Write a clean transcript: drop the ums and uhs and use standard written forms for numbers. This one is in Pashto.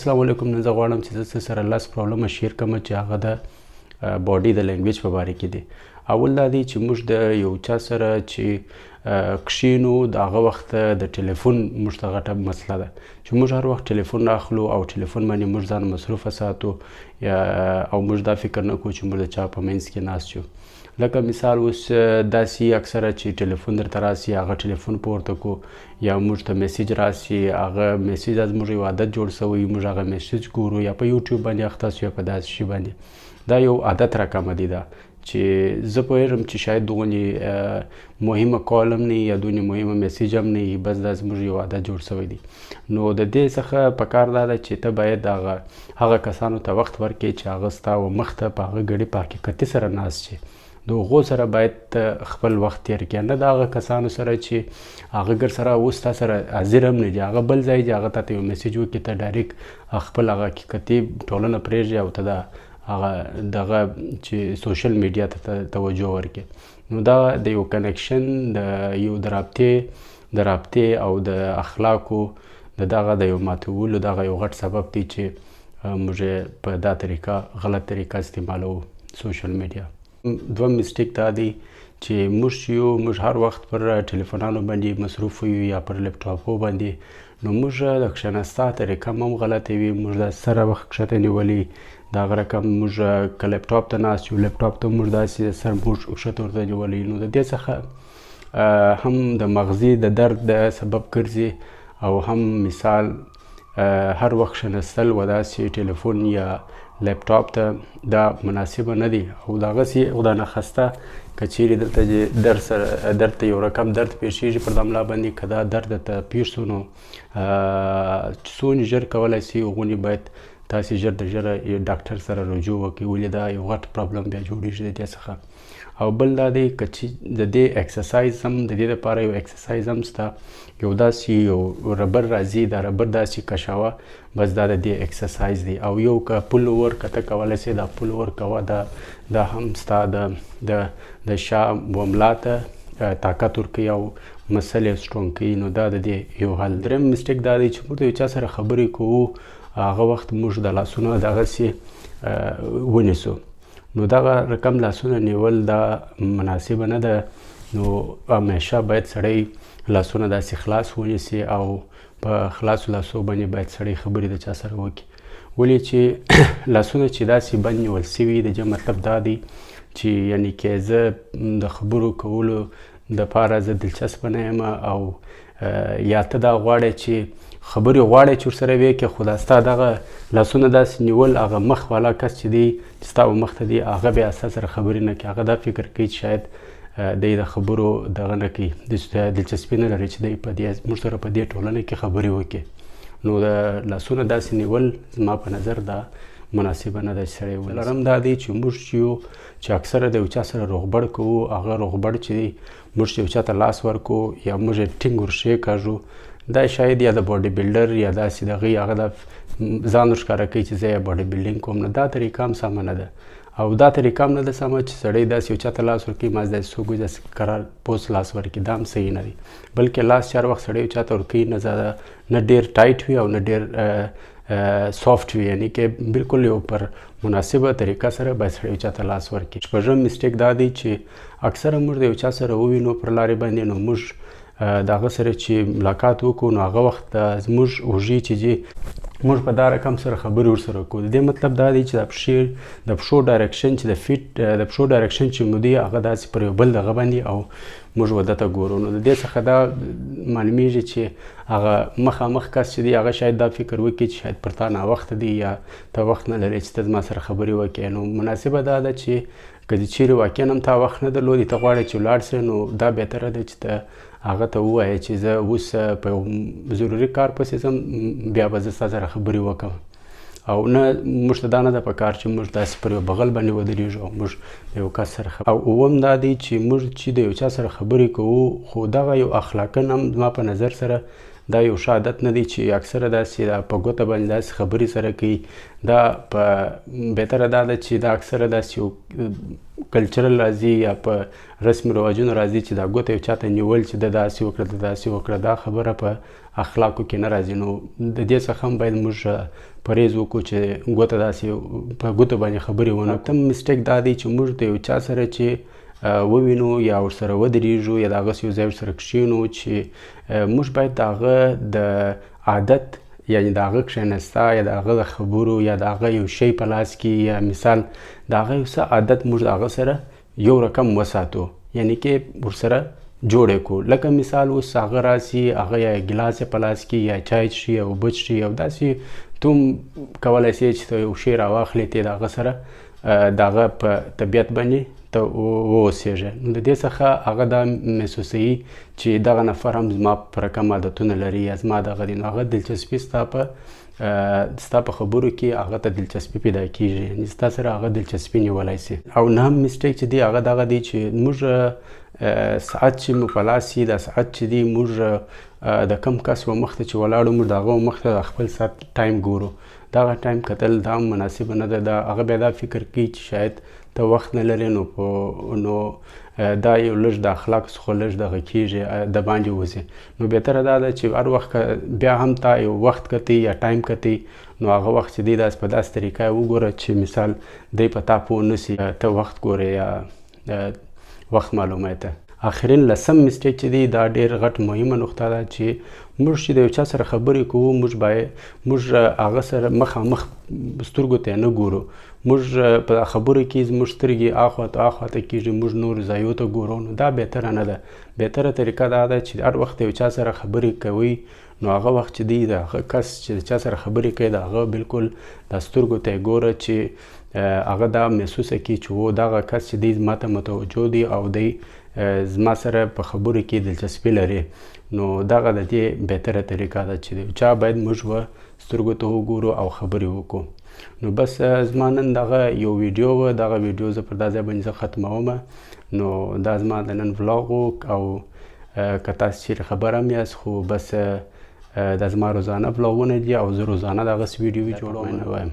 السلام علیکم. نن زه غواړم چې زه سره لس پرابلمه شیر کړم چې هغه د باډي د لینګویج په باره کې دي. اول دا دی چې موږ د یو چا سره چې کښینو د هغه وخت د ټلیفون موږ ته غټه مسله ده چې موږ هر وخت ټلیفون اخلو او ټلیفون باندې موږ ځان مصروفه ساتو او موږ دا فکر نه کوو چې موږ د چا په منځ کې ناست یو. لکه مثال اوس داسې اکثره چې ټلیفون درته راسي هغه ټلیفون پورته کو یا موږ ته میسیج راسي هغه میسیج از موږ یو عادت جوړ سوی موږ هغه میسیج ګورو یا په یوټیوب باندې اخته سو یا په داسې شي باندې. دا یو عادت راکمدي ده چې زه پوهېږم چې شاید دغونې مهمه کال هم نه یا دغونې مهمه میسیج هم نه وي، بس دا زموږ یو عادت جوړ سوی دی. نو د دې څخه پکار دا ده چې ته باید هغه کسانو ته وخت ورکړې چې هغه ستا مخ ته په هغه ګړي په حقیقتي سره ناست شي. د هغو سره باید خپل وخت تیر کړې، نه د هغه کسانو سره چې هغه ګر سره اوس تا سره حاضر هم نه دي، هغه بل ځای دي، هغه تا ته یو میسیج وکړي ته ډایرکټ خپل هغه حقیقتي ټولنه پرېږدي او ته د هغه دغه چې سوشل میډیا ته توجه ورکړي. نو دا د یو کنیکشن د یو د رابطې او د اخلاقو دغه د یو ماتولو دغه یو غټ سبب دی چې موږ په دا طریقه غلط طریقه استعمالو سوشل میډیا. دوم مسټیک دا دی چې موږ هر وخت پر ټلیفونانو باندې مصروف یو یا پر لپټاپو باندې، نو موږ د کښېناستا طریقه هم غلطه وي. موږ د سره وخت کښته نیولي د هغه رقم موږ که لپټاپ ته ناست یو لپټاپ ته موږ داسې سر موږ کښته ورته نیولی، نو د دې څخه هم د مغزي د درد د سبب ګرځي او هم مثال هر وخت کښېنستل و داسې ټلیفون یا لپټاپ ته دا مناسبه نه دی او دغسې خدا نخواسته که چیرې دلته درد ته یو رقم درد پیښیږي پر دا ملا باندې، که دا درد ته پیښ سو نو څومره ژر کولی سي هغونې باید تاسې ژر د ژره ډاکټر سره رجوع وکړئ، ولې دا یو غټ پرابلم بیا جوړېږي د دې څخه. او بل دا دی که چې د دې ایکسرسایز هم د دې دپاره یو ایکسرسایز هم شته، یو داسې یو ربر راځي، دا ربر داسې کشوه، بس دا د دې ایکسرسایز دی. او یو که پل اوور که ته کولی سې دا پل اوور کوه، دا هم ستا د شا وملا ته طاقت ورکوي او مسل یې سټرونګ کوي. نو دا د دې یو حل. دریم مسټیک دا دی چې موږ د یو چا سره خبرې کوو هغه وخت موږ د لاسونو دغسې ونیسو، نو دغه رقم لاسونه نیول دا مناسبه نه ده. نو همیشه باید سړی لاسونه داسې خلاص ونیسي او په خلاصو لاسو باندې باید سړی خبرې د چا سره وکړي، ولې چې لاسونه چې داسې بند نیول سوي د دې مطلب دا دی چې یعنی که زه د خبرو کولو دپاره زه دلچسپه نه یم او یا ته دا غواړې چې خبرې غواړې چې ورسره وکړې، خو دا ستا دغه لاسونه داسې نیول هغه مخ والا کس چې دی چې ستا مخ ته دی هغه بیا ستا سره خبرې نه کوي، هغه دا فکر کوي چې شاید دی د خبرو دغه نه کوي، دلچسپي نه لري چې دی موږ سره په دې ټولنه کې خبرې وکړي. نو د لاسونه داسې نیول زما په نظر دا مناسبه نه ده چې سړی ونیسي. څلورم دا دی چې موږ چې اکثره د یو چا سره روغبړ کوو، هغه روغبړ چې دی موږ چې یو چا ته لاس ورکو یا موږ یې ټینګ ورښې دا شاید یا د باډي بلډر یا داسې د هغې هغه د ځان ورښکاره کوي چې زه یې باډي بلډینګ کوم، نو دا طریقه هم سمه نه ده او دا طریقه هم نه ده سمه چې سړی داسې یو چا ته لاس ورکوي ماز داسې څوک وي داسې قرار پوست لاس ورکړي، دا هم صحیح نه دی. بلکې لاس چې هر وخت سړی یو چا ته ورکوي نه ډېر ټایټ وي او نه ډېر سافټ وي، یعنی که بلکل یو پر مناسبه طریقه سره باید سړی یو چا ته لاس ورکړي. شپږم مسټیک دا دی چې اکثره موږ د یو چا سره ووینو پر لارې باندې، نو موږ د هغه سره چې ملاقات وکړو نو هغه وخت زموږ اوږې چې دي موږ په دا رقم سره خبرې ورسره کوو. د دې مطلب دا دی چې د پښو ډایرکشن چې د پښو ډایرکشن چې مو دی هغه داسې پر یو بل دغه باندې او موږ ودې ته ګورو. نو د دې څخه دا معلومیږي چې هغه مخامخ کس چې دی هغه شاید دا فکر وکړي چې شاید پر تا ناوخته دی یا ته وخت نه لرې چې ته زما سره خبرې وکړې. نو مناسبه دا ده چې که چیرې واقعا هم تا وخت نه درلودی ته غواړې چې ولاړ سې، نو دا بهتره ده چې ته هغه ته ووایې چې زه اوس په یو ضروري کار پسې ځم، بیا به زه ستا سره خبرې وکړم. او نه موږ ته دا نه ده پکار چې موږ داسې پر یو بغل باندې ودرېږو او موږ د یو کس سره او اووم دا دی چې موږ چې د یو چا سره خبرې کوو خو دغه یو اخلاقاً هم زما په نظر سره دا یو ښه عادت نه دی چې اکثره داسې په ګوته باندې داسې خبرې سره کوي. دا په بهتره دا ده چې دا اکثره داسې یو کلچرل راځي یا په رسم رواجونو راځي چې دا ګوته یو چاته نیول چې د داسې وکړه د داسې وکړه دا خبره په اخلاقو کې نه راځي. نو د دې څخه هم باید موږ پرهیز وکړو چې ګوته داسې په ګوته باندې خبرې ونه کړو. تم مسټیک دا دی چې موږ د یو چا سره چې ووینو یا ورسره ودرېږو یا د هغه یو ځای ورسره کښېنو چې موږ باید د هغه د عادت یعنې د هغه کښېنستا یا د هغه د خبرو یا د هغه یو شی په لاس کې یا مثال د هغه یو څه عادت موږ د هغه سره یو رقم وساتو یعنې کې ورسره جوړ کړو. لکه مثال اوس هغه راسي هغه یا ګیلاس یې په لاس کې یا چای څښي یا اوبه څښي او داسې ته هم کولی سې چې ته یو شی راواخلې ته د هغه سره د هغه په طبیعت باندې ته واوسېږې. نو د دې څخه هغه دا محسوسوي چې دغه نفر هم زما په رقم عادتونه لري یا زما دغه دی. نو هغه دلچسپي ستا په خبرو کې هغه ته دلچسپي پیدا کېږي یعنې ستا سره هغه دلچسپي نیولی سي. او نهم مسټیک چې دی هغه دغه دی چې موږ ساعت چې مو په لاس وي دا ساعت چې دی موږ د کم کس و مخ ته چې ولاړو موږ د هغه مخ ته خپل ساعت ټایم ګورو. دغه ټایم کتل دا هم مناسبه نه ده. هغه بیا دا فکر کوي چې شاید ته وخت نه لرې نو دا یو لږ د اخلاقو څخه لږ دغه کېږي د باندې وځي. نو بهتره دا ده چې هر وخت بیا هم تا یو وخت کتې یا ټایم کتې نو هغه وخت چې دی داسې په داسې طریقه وګوره چې مثال دی په تا پوه نه سي ته وخت ګورې یا وخت معلومه ته. آخرین لسم مسټیک چې دی دا ډېر غټ مهمه نقطه ده چې موږ چې د یو چا سره خبرې کوو موږ هغه سره مخامخ سترګو ته نه ګورو. موږ په خبرو کې زموږ سترګې اخواته کېږي موږ نور ځایو ته ګورو. نو دا بهتره نه ده. بهتره طریقه دا ده چې هر وخت یو چا سره خبرې کوئ نو هغه وخت چې دی د هغه کس چې د چا سره خبرې کوي د هغه بالکل د سترګو ته یې ګوره چې هغه دا محسوسه کړي چې و دغه کس چې دی زما ته متوجه دی او دی زما سره په خبرو کې دلچسپي لري. نو دغه د دې بهتره طریقه ده چې چا باید موږ سترګو ته وګورو او خبرې وکړو. نو بس زما نن دغه یو ویډیو و. دغه ویډیو زه پر دا ځای باندې زه ختموم. نو دا زما د نن ولاګ و او که تاسو چیرې خبر هم یاست خو بس دا زما روزانه ولاګونه دي او زه روزانه دغسې ویډیوې جوړوم نه وایم.